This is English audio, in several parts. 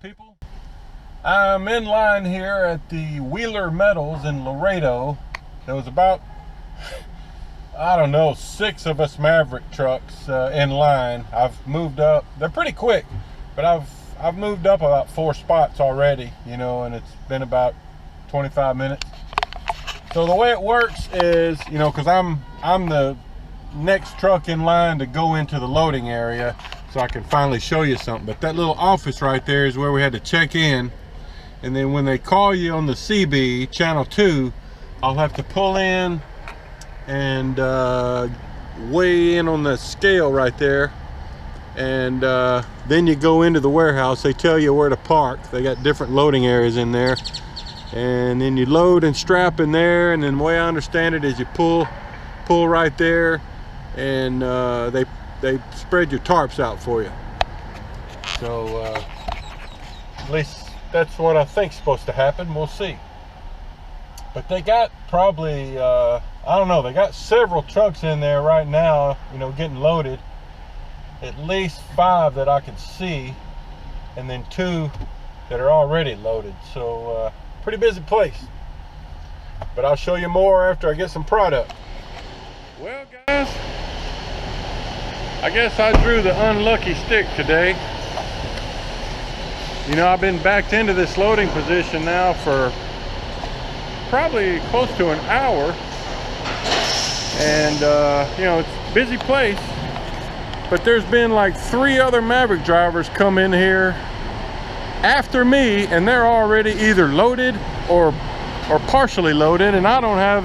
Alright people, I'm in line here at the Wheeler Metals in Laredo. There was about, I don't know, 6 of us Maverick trucks in line. I've moved up, they're pretty quick, but I've moved up about 4 spots already, you know, and it's been about 25 minutes. So the way it works is, you know, because I'm the next truck in line to go into the loading area, so I can finally show you something. But that little office right there is where we had to check in, and then when they call you on the CB channel 2, I'll have to pull in and weigh in on the scale right there, and then you go into the warehouse. They tell you where to park. They got different loading areas in there, and then you load and strap in there, and then the way I understand it is you pull right there, and they spread your tarps out for you. So at least that's what I think's supposed to happen. We'll see. But they got probably I don't know, they got several trucks in there right now, you know, getting loaded. At least 5 that I can see, and then 2 that are already loaded. So pretty busy place, but I'll show you more after I get some product. Well guys, I guess I drew the unlucky stick today. You know, I've been backed into this loading position now for probably close to an hour, and you know, it's a busy place, but there's been like 3 other Maverick drivers come in here after me, and they're already either loaded or partially loaded, and I don't have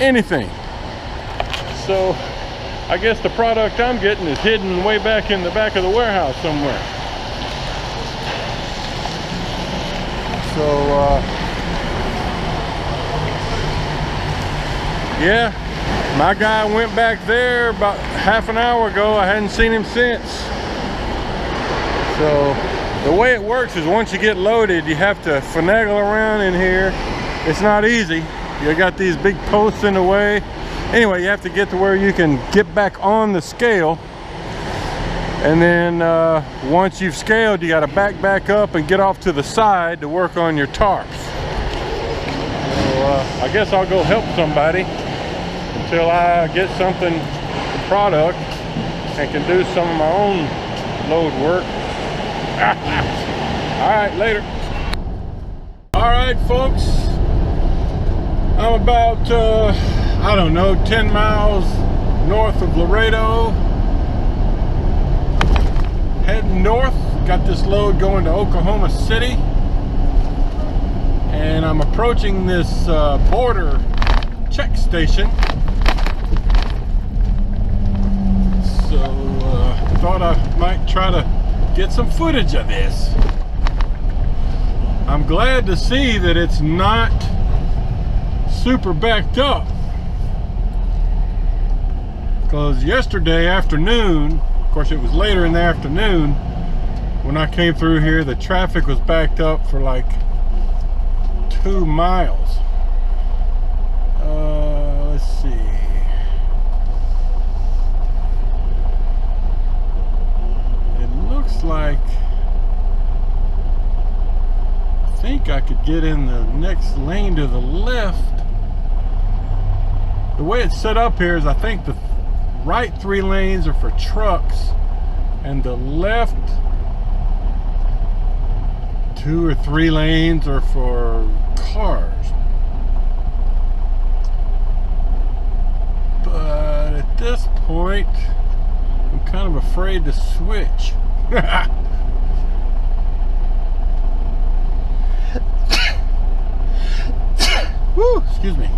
anything. So I guess the product I'm getting is hidden way back in the back of the warehouse somewhere. So yeah, my guy went back there about half an hour ago. I hadn't seen him since. So the way it works is once you get loaded, you have to finagle around in here. It's not easy. You got these big posts in the way. Anyway, you have to get to where you can get back on the scale, and then once you've scaled, you got to back up and get off to the side to work on your tarps. So I guess I'll go help somebody until I get something, the product, and can do some of my own load work. All right, later. All right, folks, I'm about I don't know, 10 miles north of Laredo, heading north. Got this load going to Oklahoma City, and I'm approaching this border check station. So thought I might try to get some footage of this. I'm glad to see that it's not super backed up, because yesterday afternoon, of course it was later in the afternoon when I came through here, the traffic was backed up for like 2 miles. Let's see. It looks like I think I could get in the next lane to the left. The way it's set up here is I think the right 3 lanes are for trucks, and the left 2 or 3 lanes are for cars. But at this point, I'm kind of afraid to switch. Woo, excuse me.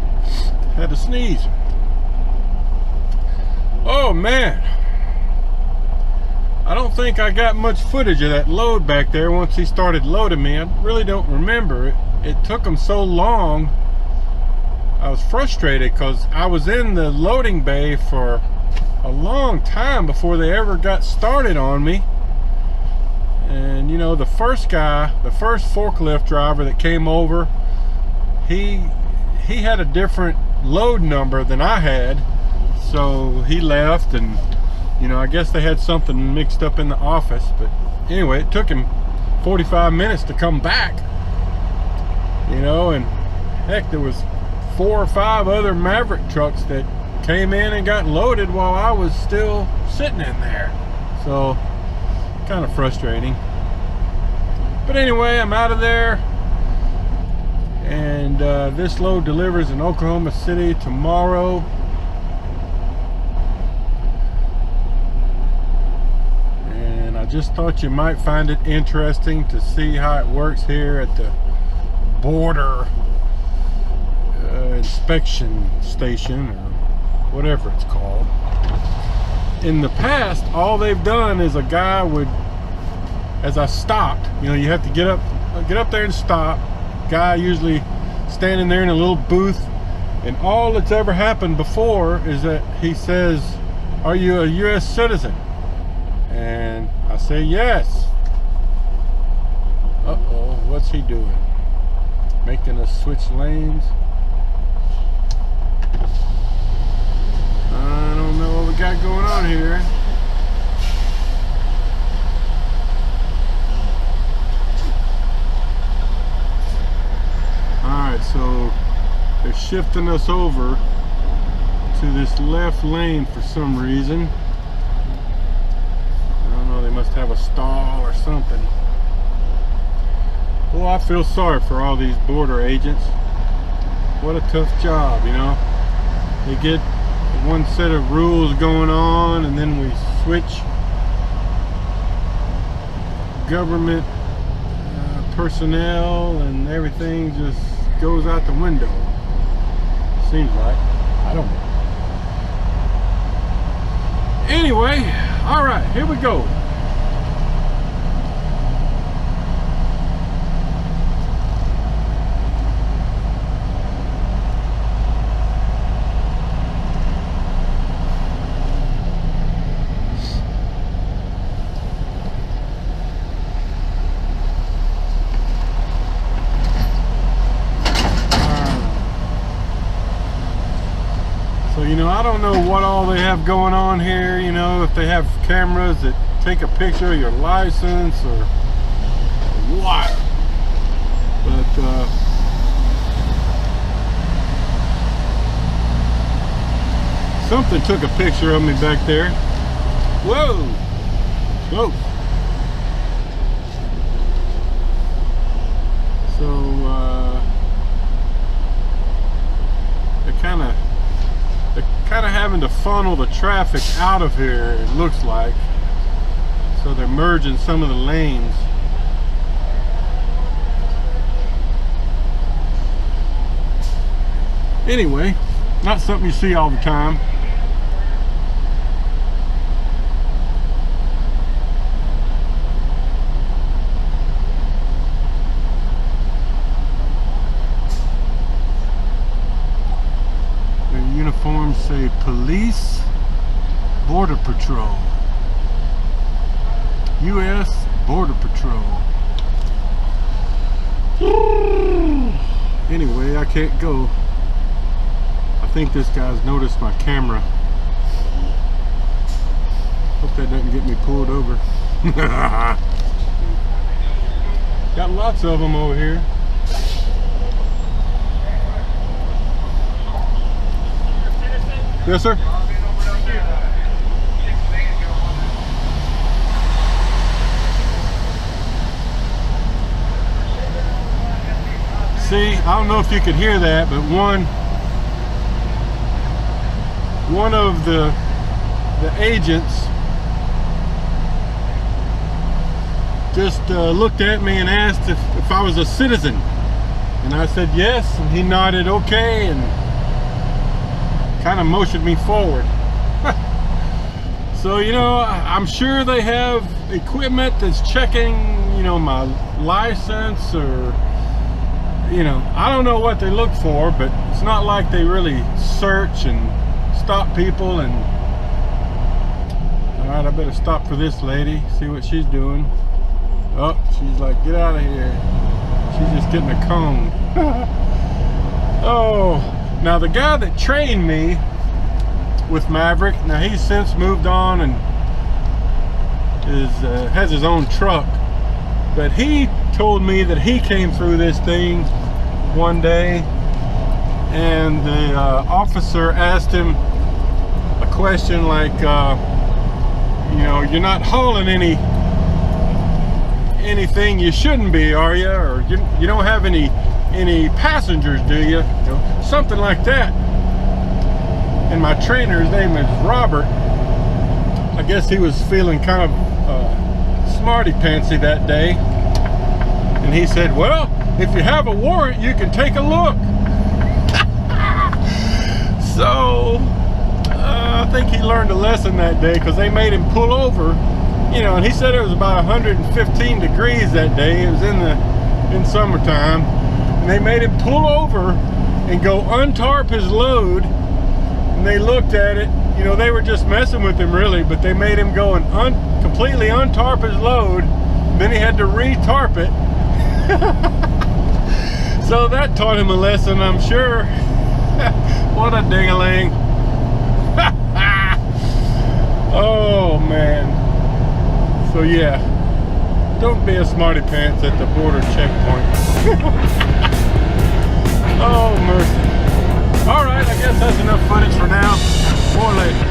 Had to sneeze. Oh man, I don't think I got much footage of that load back there once he started loading me. I really don't remember it. It took him so long. I was frustrated because I was in the loading bay for a long time before they ever got started on me. And you know, the first guy, the first forklift driver that came over, he had a different load number than I had, so he left, and you know, I guess they had something mixed up in the office. But anyway, it took him 45 minutes to come back, you know. And heck, there was 4 or 5 other Maverick trucks that came in and got loaded while I was still sitting in there. So kind of frustrating. But anyway, I'm out of there, and this load delivers in Oklahoma City tomorrow. And I just thought you might find it interesting to see how it works here at the border inspection station, or whatever it's called. In the past, all they've done is a guy would, as I stopped, you know, you have to get up there and stop. Guy usually standing there in a little booth, and all that's ever happened before is that he says, "Are you a U.S. citizen?" And I say yes. Uh-oh, what's he doing? Making us switch lanes? I don't know what we got going on here. Alright, so they're shifting us over to this left lane for some reason. I don't know, they must have a stall or something. Well, I feel sorry for all these border agents. What a tough job, you know. They get one set of rules going on, and then we switch government personnel, and everything just goes out the window. Seems like. I don't know. Anyway, all right, here we go. So, you know, I don't know what all they have going on here, you know, if they have cameras that take a picture of your license or what. But, something took a picture of me back there. Whoa! Whoa! So, they're kind of having to funnel the traffic out of here, it looks like. So they're merging some of the lanes. Anyway, not something you see all the time. Uniforms say police, border patrol, U.S. border patrol. Anyway, I can't go. I think this guy's noticed my camera. Hope that doesn't get me pulled over. Got lots of them over here. Yes, sir. See, I don't know if you could hear that, but one of the agents just looked at me and asked if I was a citizen, and I said yes, and he nodded okay, and kind of motioned me forward. So, you know, I'm sure they have equipment that's checking, you know, my license, or, you know, I don't know what they look for, but it's not like they really search and stop people. And all right, I better stop for this lady, see what she's doing. Oh, she's like, get out of here. She's just getting a cone. Oh. Now the guy that trained me with Maverick, now he's since moved on and has his own truck. But he told me that he came through this thing one day, and the officer asked him a question like, you know, you're not hauling anything you shouldn't be, are you? Or you don't have any passengers, do you? You know, something like that. And my trainer's name is Robert. I guess he was feeling kind of smarty pantsy that day, and he said, well, if you have a warrant, you can take a look. So I think he learned a lesson that day, because they made him pull over, you know, and he said it was about 115 degrees that day. It was in summertime, and they made him pull over and go untarp his load. And they looked at it, you know, they were just messing with him really, but they made him go and completely untarp his load. Then he had to re-tarp it. So that taught him a lesson, I'm sure. What a ding-a-ling. Oh man. So yeah, don't be a smarty pants at the border checkpoint. Oh mercy. All right, I guess that's enough footage for now. More later.